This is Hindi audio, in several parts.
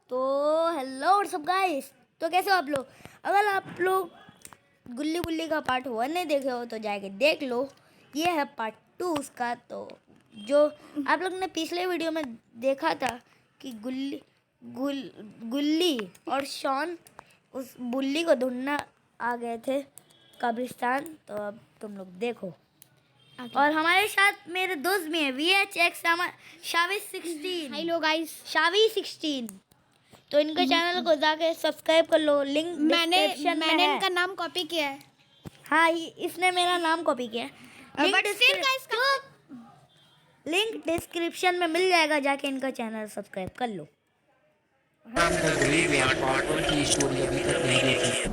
तो हेलो व्हाट्सअप गाइस। तो कैसे हो आप लोग? अगर आप लोग गुल्ली गुल्ली का पार्ट 1 नहीं देखे हो तो जाके देख लो। ये है पार्ट 2 उसका। तो जो आप लोग ने पिछले वीडियो में देखा था कि गुल्ली और शॉन उस बुल्ली को ढूंढना आ गए थे कब्रिस्तान। तो अब तुम लोग देखो। और हमारे साथ मेरे दोस्त भी हैं, VHX शावी 16। Hello guys, शावी 16। तो इनके चैनल को जाके सब्सक्राइब कर लो, लिंक डिस्क्रिप्शन में मैंने है। इनका नाम कॉपी किया है। हाँ, इसने मेरा नाम कॉपी किया है। लिंक डिस्क्रिप्शन में मिल जाएगा, जाके इनका चैनल सब्सक्राइब कर लो। पार्ट 1 की स्टोरी अभी तक नहीं देखी,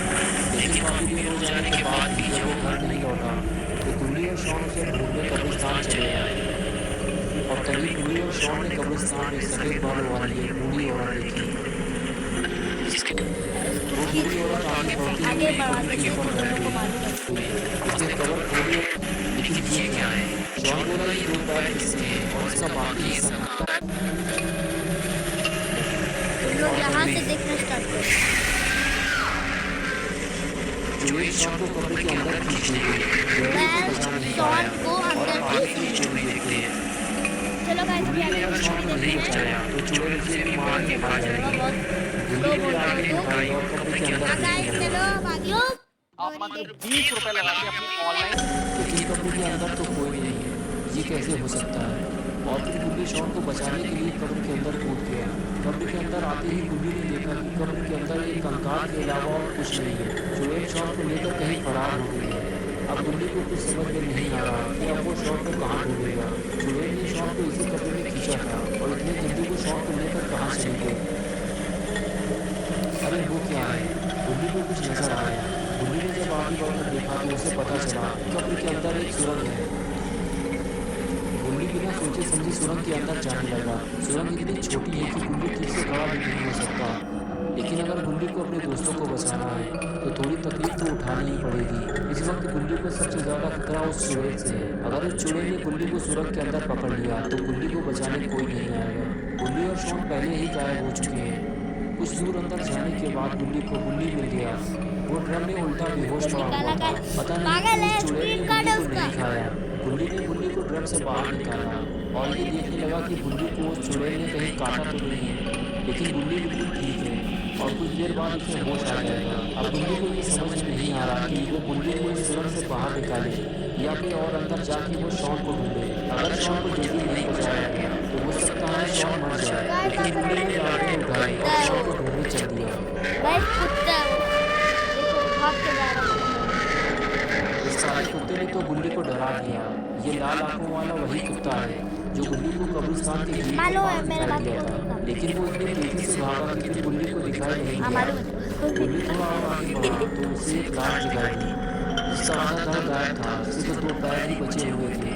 लेकिन काफी देर हो जाने के बाद भी जब वो घर नहीं लौटा तो गुल्ली और शॉन उसे ढूंढने कब्रिस्तान चले आए। और तभी गुल्ली और शॉन ने कब्रिस्तान में सफेद बालों वाली एक बूढ़ी औरत देखी। वो बूढ़ी औरत आगे बढ़ती आगे हुई बढ़ाते के ऊपर बैठ गई। उसने कब्र खोली, लेकिन ये क्या है? शॉन बोला ये दो पैर किसके हैं और इसका बाकी हिस्सा तुम लोग यहाँ से देखना स्टार्ट करो। जो एक शॉन को कब्र के अंदर खींच ले गई। मैं शॉन को अंदर खींच स्टोरी देखते हैं। चलो गाइस, अभी गुल्ली ने आगे अगर शॉन को नहीं बचाया तो चुड़ैल उसे भी मार के खा जाएगी। गुल्ली ने आगे उठाई और कब्र के अंदर गाइस देखने चलो लगा। भागियो। आप मात्र 20 रुपए लगा के अपनी ऑनलाइन लेकिन कब्र के अंदर तो कोई नहीं है। ये कैसे हो सकता है? और फिर गुल्ली शॉन को बचाने के लिए कब्र के अंदर कूद गया। कब्र के अंदर आते ही गुल्ली ने देखा कि कब्र के अंदर एक कंकाल के अलावा और कुछ नहीं है। चुड़ैल शॉन को लेकर कहीं फरार हो गई है। अब गुल्ली को कुछ समझ में नहीं आ रहा कि अब वो शॉन को कहाँ ढूंढेगा। चुड़ैल ने शॉन को इसी कब्र में खींचा था और इतने जल्दी वो शॉन को लेकर कहाँ चली गई। अरे वो क्या है? गुल्ली को कुछ नजर आया। गुल्ली ने जब आगे बढ़कर देखा तो उसे पता चला कब्र के अंदर एक सुरंग है। गुल्ली बिना सोचे समझे सुरंग के अंदर जाने लगा। सुरंग इतनी छोटी है कि गुल्ली ठीक से खड़ा भी नहीं हो सकता। लेकिन अगर गुल्ली को अपने दोस्तों को बचाना है तो थोड़ी तकलीफ तो उठानी ही पड़ेगी। इस वक्त गुल्ली को सबसे ज्यादा खतरा उस चुड़ैल से है। अगर उस चुड़ैल ने गुल्ली को सुरंग के अंदर पकड़ लिया तो गुल्ली को बचाने कोई नहीं आएगा। गुल्ली और शॉन पहले ही गायब हो चुके हैं। कुछ दूर अंदर जाने के बाद गुल्ली मिल गया। वो ड्रम में उल्टा बेहोश पड़ा हुआ था। पता नहीं उस चुड़ैल ने गुल्ली को नहीं खाया। गुल्ली ने गुल्ली को ड्रम से बाहर निकाला और ये देखने लगा कि गुल्ली को उस चुड़ैल ने कहीं काटा तो नहीं है। लेकिन गुल्ली बिल्कुल ठीक है और कुछ देर बाद उसे होश आ जाएगा। अब गुल्ली को ये समझ में नहीं आ रहा कि वो गुल्ली को इस सुरंग से बाहर निकाले या फिर और अंदर जाके वो शॉन को ढूंढे। अगर शॉन को जल्दी नहीं बचाया गया तो हो सकता है शॉन मर जाए। लेकिन गुल्ली ने लाठी उठाई और शॉन को ढूंढने चल दिया। कुत्ता है वो। देखो भाग के जा रहा है। इस सारे कुत्ते ने तो गुल्ली को डरा दिया। ये लाल आंखों वाला वही कुत्ता है जो गुल्ली को कब्रिस्तान के गेट के पास दिखाई दिया था। लेकिन वो इतनी तेजी से भागा कि गुल्ली को दिखाई नहीं दिया। गुल्ली थोड़ा और आगे बढ़ा तो उसे एक लाश दिखाई दी जिसका आधा धड़ गायब था। सिर्फ दो पैर ही बचे हुए थे।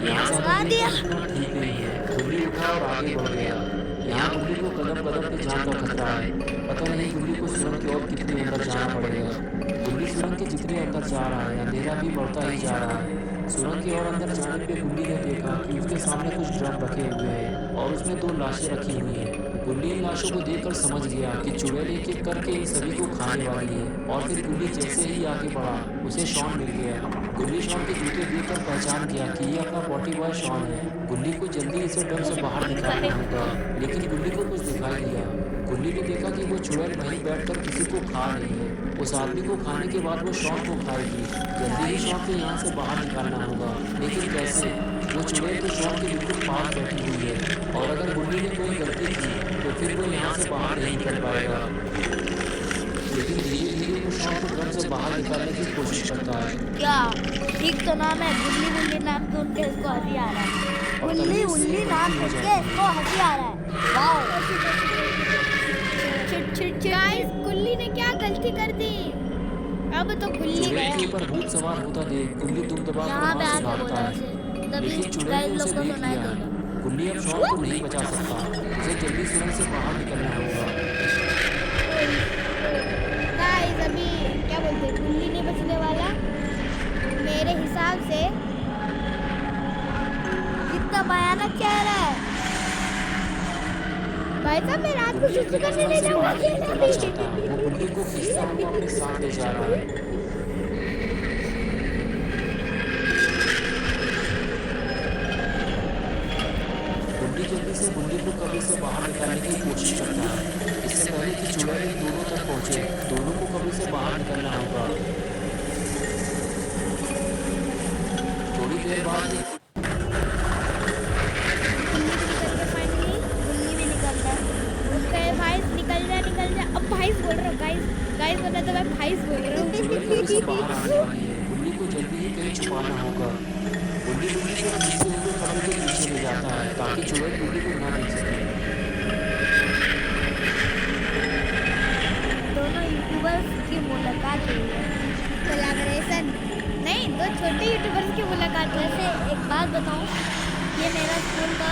यहाँ से ठीक नहीं है। गुल्ली उठा और आगे बढ़ गया। यहाँ गुल्ली को कदम कदम पे जान का खतरा है। पता नहीं गुल्ली को सुरंग के और कितने अंदर जाना पड़ेगा। गुल्ली सुरंग के जितने अंदर जा रहा है अंधेरा भी बढ़ता ही जा रहा है। सुरंग के और अंदर जाने पे गुल्ली ने देखा कि उसके सामने कुछ ड्रम रखे हुए हैं और उसमें दो लाशें रखी हुई हैं। गुल्ली इन लाशों को देखकर समझ गया कि चुड़ैल एक एक करके इन सभी को खाने वाली है। और फिर गुल्ली जैसे ही आगे बढ़ा उसे शॉन मिल गया। गुल्ली शॉन के जूते देखकर पहचान गया कि ये अपना पॉटी बॉय शॉन है। गुल्ली को जल्दी इसे ड्रम से बाहर निकालना होगा। लेकिन गुल्ली को कुछ दिखाई दिया। गुल्ली ने देखा कि वो चुड़ैल वहीं बैठकर किसी को खा रही है। उस आदमी को खाने के बाद वो शॉन को खाएगी। जल्दी ही शॉन को यहाँ से बाहर निकालना होगा। लेकिन कैसे? वो चुड़ैल तो शॉन के बिल्कुल पास बैठी हुई है और अगर गुल्ली ने कोई गलती की तो फिर वो यहाँ से बाहर नहीं निकल पाएगा। लेकिन धीरे धीरे वो शॉन को ड्रम से बाहर निकालने की कोशिश करता है। क्या ठीक तो नाम है? गुल्ली गुल्ली नाम तो उनके इसको हंसी आ रहा है। गुल्ली गुल्ली नाम उसके इसको हंसी आ रहा है। वाओ। गाइस, गुल्ली ने क्या गलती कर दी? अब तो गुल्ली चुड़ैल के गया। ऊपर भूत सवार होता देख गुल्ली दुम दबा यहाँ पे वहाँ से आके भागता बोला है। उसे, तभी लेकिन चुड़ैल गाइस ने लोग उसे को देख सुनाई लिया है। देगा। गुल्ली अब शॉन को नहीं बचा सकता। उसे जल्दी सुरंग से बाहर निकलना होगा। गाइस, अभी क्या बोलते हैं, गुल्ली नहीं बचने वाला मेरे हिसाब से। कितना भयानक चेहरा है। भाई साहब मैं रात को गुल्ली सुसु अपने करने रास्ते नहीं से जाऊंगा बाहर निकलना अकेला चाहता है। वो गुल्ली को खींचता हुआ अपने साथ ले जा रहा है। गुल्ली जल्दी से गुल्ली को कब्र से बाहर निकालने की कोशिश करता है। इससे पहले कि चुड़ैल इन दोनों तक पहुंचे, दोनों को कब्र से बाहर निकलना होगा। थोड़ी देर बाद फाइनली गुल्ली भी निकल रहा है। ओके भाई निकल जा अब भाई बोल रहा हूँ गाइस बोला तो मैं भाई बोल रहा हूँ चुड़ैल कब्र से बाहर आने वाली है। गुल्ली को जल्दी ही कहीं छुपाना होगा। गुल्ली गुल्ली को खींचते हुए कब्र के पीछे ले जाता है ताकि चुड़ैल गुल्ली को ना देख सके। दोनों यूट्यूबर्स की मुलाकात हुई है। कोलैबोरेशन नहीं, दो छोटे यूट्यूबर्स की मुलाकात हुई वैसे एक बात बताऊं, ये मेरा स्कूल का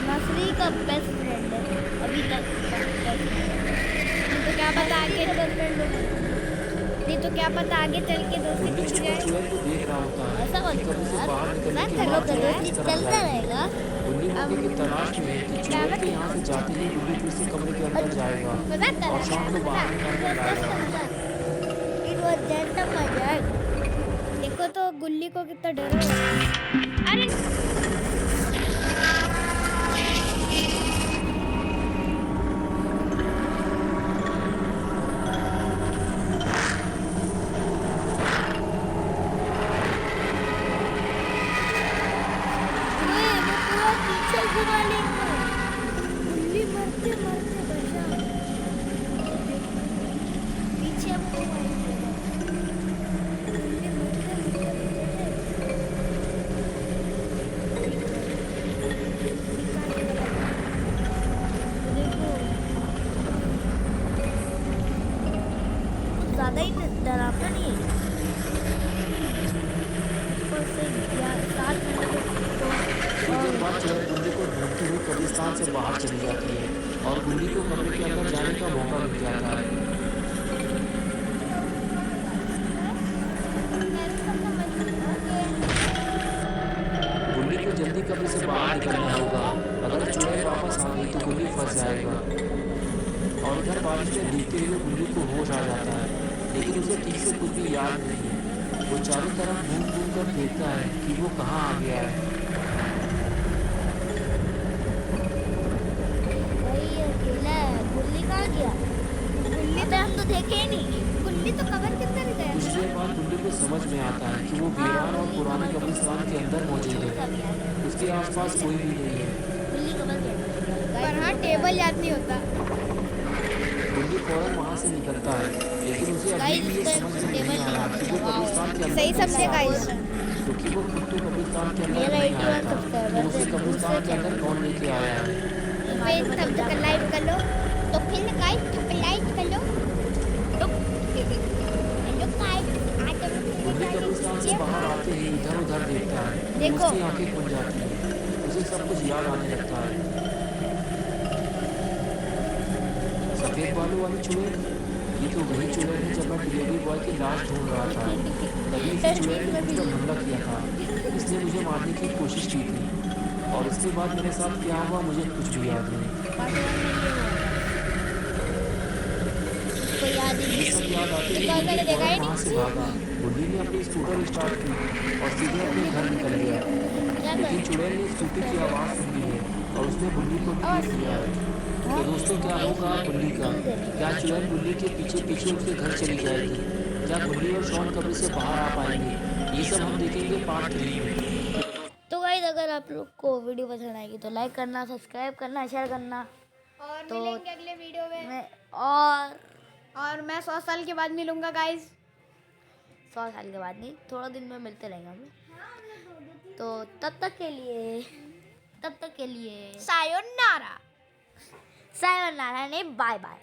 नर्सरी का बेस्ट फ्रेंड है अभी तक का best friend है। तो क्या पता आगे बेस्ट फ्रेंड हो। नहीं तो क्या पता आगे चल के दोस्ती गुल्ली टूट छुपकर जाए। चुड़ैल को देख रहा होता है ऐसा मत कि कब्र से बाहर करो निकलने यार, के बाद चुड़ैल दोस्ती किस तरफ चलता जाएगी। रहेगा। गुल्ली मौके की तलाश में है कि चुड़ैल के यहाँ से जाते ही गुल्ली फिर से कमरे के अंदर जाएगा मजाक कर और रहा शाम को बाहर निकाल कर लाएगा। It was just a मजाक। है। देखो तो गुल्ली को कितना डर है। अरे ये मैं पूरा पीछे घुमा लेंगे। गुल्ली मरते मरते बचा। पीछे हमको मारेंगे। गुल्ली मरते मरते बचा। देखो कुछ ज्यादा ही डरावना नहीं है। ऊपर से 7 मिनट कुछ देर बाद चुड़ैल गुल्ली को ढूंढती हुई कब्रिस्तान से बाहर चली जाती है और गुल्ली को कमरे के अंदर जाने का मौका मिल जाता है। गुल्ली को जल्दी कब्र से बाहर निकलना होगा। अगर चुड़ैल वापस आ गई तो गुल्ली फंस जाएगा। और इधर बारिश में भीगते हुए गुल्ली को होश आ जाता है, लेकिन उसे ठीक से कुछ भी याद नहीं है। वो चारों तरफ घूम घूम कर देखता है कि वो कहाँ आ गया है। भाई ये अकेला है। गुल्ली कहाँ गया? गुल्ली तो हम तो देखे ही नहीं। गुल्ली तो कबर के अंदर गया। कुछ देर बाद गुल्ली को समझ में आता है कि वो वीरान और पुराने कब्रिस्तान के अंदर मौजूद है। उसके आसपास कोई भी नहीं है। गुल्ली कमल गया। पर हाँ टेबल याद नहीं होता। गुल्ली फौरन वहाँ से निकलता है, लेकिन उसे अभी भी ये समझ में नहीं आ रहा कि वो कब्रिस्तान के अंदर सही कैसे समझे आ गाइस। गया। क्योंकि वो खुद तो कब्रिस्तान के अंदर मेरा नहीं आया 81 था, सब्सक्राइबर तो उसे है। कब्रिस्तान के अंदर कौन लेके आया है। पेज तब तक लाइव कर लो तो फिर गाइस लाइव कर लो तो हेलो गाइस आज गुल्ली कब्रिस्तान से बाहर आते ही इधर उधर देखता है तो देखो। उसकी आंखें खुल जाती हैं। उसे सब कुछ याद आने लगता है। सफेद बालों वाली चुड़ैल, ये तो वही चुड़ैल है जब मैं डिलीवरी बॉय की लाश ढूंढ रहा था। तभी इसी चुड़ैल ने मुझ पर हमला किया था। इसने मुझे मारने की कोशिश की थी और इसके बाद मेरे साथ क्या हुआ मुझे कुछ भी याद नहीं। कोई याद ही ये नहीं। सब याद आते ही तो गुल्ली अगर देखा ही फौरन वहाँ से भागा। गुल्ली ने अपनी स्कूटर स्टार्ट की और सीधे अपने घर निकल गया। क्या लेकिन कर? चुड़ैल ने स्कूटी की आवाज़ सुनी है और उसने गुल्ली को घेर लिया है। तो दोस्तों क्या होगा गुल्ली का? क्या चुड़ैल गुल्ली के पीछे पीछे उसके घर चली जाएगी? क्या गुल्ली और शॉन कब्र से बाहर आ पाएंगे? ये सब हम देखेंगे पार्ट 3 में। तो गाइस अगर आप लोग को वीडियो पसंद आएगी तो लाइक करना, सब्सक्राइब करना, शेयर करना। और तो मिलेंगे अगले वीडियो में। मैं और मैं 100 साल के बाद मिलूंगा गाइस। 100 साल के बाद नहीं, थोड़ा दिन में मिलते रहेंगे हम। तो तब तक के लिए सायोनारा। सायोनारा नहीं, बाय बाय।